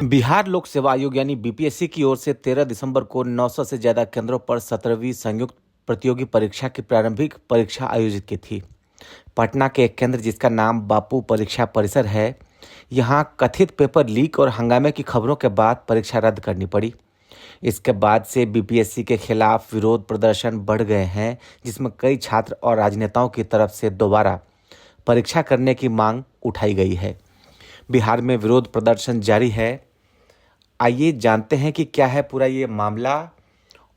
बिहार लोक सेवा आयोग यानी बीपीएससी की ओर से 13 दिसंबर को 900 से ज्यादा केंद्रों पर 17वीं संयुक्त प्रतियोगी परीक्षा की प्रारंभिक परीक्षा आयोजित की थी। पटना के एक केंद्र जिसका नाम बापू परीक्षा परिसर है, यहां कथित पेपर लीक और हंगामे की खबरों के बाद परीक्षा रद्द करनी पड़ी। इसके बाद से बीपीएससी के खिलाफ विरोध प्रदर्शन बढ़ गए हैं, जिसमें कई छात्र और राजनेताओं की तरफ से दोबारा परीक्षा करने की मांग उठाई गई है। बिहार में विरोध प्रदर्शन जारी है। आइए जानते हैं कि क्या है पूरा ये मामला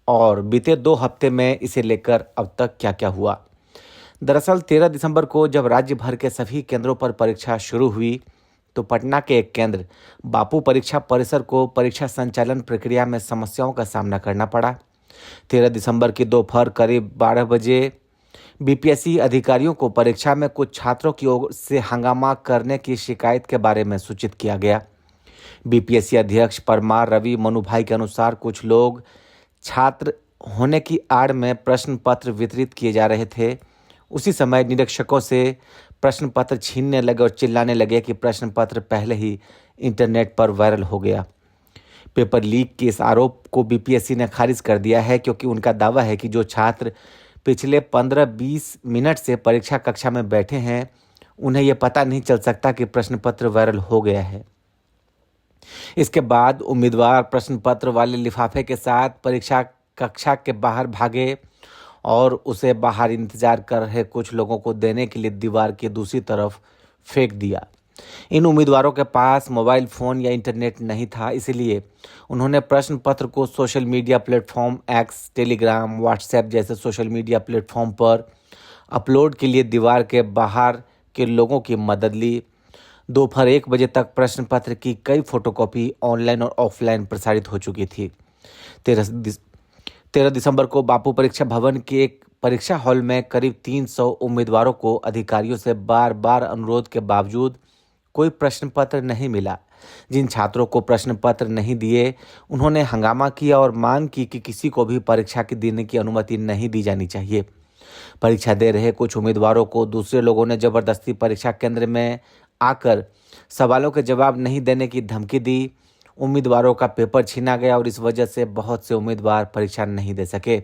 और बीते 2 हफ्ते में इसे लेकर अब तक क्या क्या हुआ। दरअसल 13 दिसंबर को जब राज्य भर के सभी केंद्रों पर परीक्षा शुरू हुई तो पटना के एक केंद्र बापू परीक्षा परिसर को परीक्षा संचालन प्रक्रिया में समस्याओं का सामना करना पड़ा। 13 दिसंबर की दोपहर करीब 12 बजे बीपीएससी अधिकारियों को परीक्षा में कुछ छात्रों की ओर से हंगामा करने की शिकायत के बारे में सूचित किया गया। बीपीएससी अध्यक्ष परमार रवि मनुभाई के अनुसार कुछ लोग छात्र होने की आड़ में प्रश्न पत्र वितरित किए जा रहे थे। उसी समय निरीक्षकों से प्रश्न पत्र छीनने लगे और चिल्लाने लगे कि प्रश्न पत्र पहले ही इंटरनेट पर वायरल हो गया। पेपर लीक के इस आरोप को बीपीएससी ने खारिज कर दिया है, क्योंकि उनका दावा है कि जो छात्र पिछले 15-20 मिनट से परीक्षा कक्षा में बैठे हैं, उन्हें यह पता नहीं चल सकता कि प्रश्न पत्र वायरल हो गया है। इसके बाद उम्मीदवार प्रश्न पत्र वाले लिफाफे के साथ परीक्षा कक्षा के बाहर भागे और उसे बाहर इंतजार कर रहे कुछ लोगों को देने के लिए दीवार की दूसरी तरफ फेंक दिया। इन उम्मीदवारों के पास मोबाइल फोन या इंटरनेट नहीं था, इसलिए उन्होंने प्रश्न पत्र को social media platform x, Telegram, WhatsApp जैसे सोशल मीडिया प्लेटफॉर्म पर अपलोड के लिए दीवार के बाहर के लोगों की मदद ली। दोपहर 1 बजे तक प्रश्न पत्र की कई फोटोकॉपी ऑनलाइन और ऑफलाइन प्रसारित हो चुकी थी। 13 दिसंबर को बापू परीक्षा भवन के एक परीक्षा हॉल में करीब 300 उम्मीदवारों को अधिकारियों से बार बार अनुरोध के बावजूद कोई प्रश्न पत्र नहीं मिला। जिन छात्रों को प्रश्न पत्र नहीं दिए, उन्होंने हंगामा किया और मांग की कि किसी को भी परीक्षा की देने की अनुमति नहीं दी जानी चाहिए। परीक्षा दे रहे कुछ उम्मीदवारों को दूसरे लोगों ने जबरदस्ती परीक्षा केंद्र में आकर सवालों के जवाब नहीं देने की धमकी दी। उम्मीदवारों का पेपर छीना गया और इस वजह से बहुत से उम्मीदवार परीक्षा नहीं दे सके।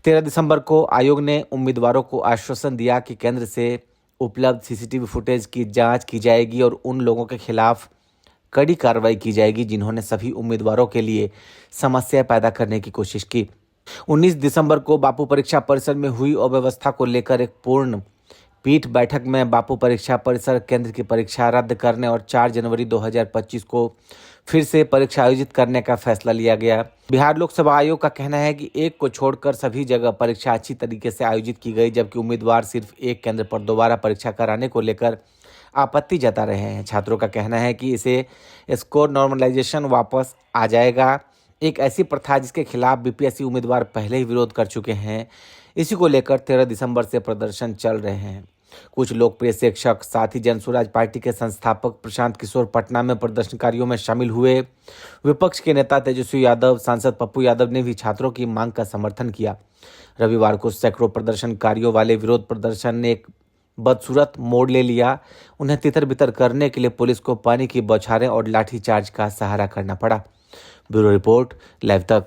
13 दिसंबर को आयोग ने उम्मीदवारों को आश्वासन दिया कि केंद्र से उपलब्ध सीसीटीवी फुटेज की जांच की जाएगी और उन लोगों के खिलाफ कड़ी कार्रवाई की जाएगी जिन्होंने सभी उम्मीदवारों के लिए समस्या पैदा करने की कोशिश की। 19 दिसंबर को बापू परीक्षा परिसर में हुई अव्यवस्था को लेकर एक पूर्ण पीठ बैठक में बापू परीक्षा परिसर केंद्र की परीक्षा रद्द करने और 4 जनवरी 2025 को फिर से परीक्षा आयोजित करने का फैसला लिया गया। बिहार लोक सेवा आयोग का कहना है कि एक को छोड़कर सभी जगह परीक्षा अच्छी तरीके से आयोजित की गई, जबकि उम्मीदवार सिर्फ एक केंद्र पर दोबारा परीक्षा कराने को लेकर आपत्ति जता रहे हैं। छात्रों का कहना है कि इसे स्कोर नॉर्मलाइजेशन वापस आ जाएगा। एक ऐसी प्रथा जिसके खिलाफ बीपीएससी उम्मीदवार पहले ही विरोध कर चुके हैं। इसी को लेकर 13 दिसंबर से प्रदर्शन चल रहे हैं। कुछ लोकप्रिय शिक्षक, साथ ही जन स्वराज पार्टी के संस्थापक प्रशांत किशोर पटना में प्रदर्शनकारियों में शामिल हुए। विपक्ष के नेता तेजस्वी यादव, सांसद पप्पू यादव ने भी छात्रों की मांग का समर्थन किया। रविवार को सैकड़ों प्रदर्शनकारियों वाले विरोध प्रदर्शन ने एक बदसूरत मोड़ ले लिया। उन्हें तितर बितर करने के लिए पुलिस को पानी की बौछारें और लाठीचार्ज का सहारा करना पड़ा। ब्यूरो रिपोर्ट, लाइव तक।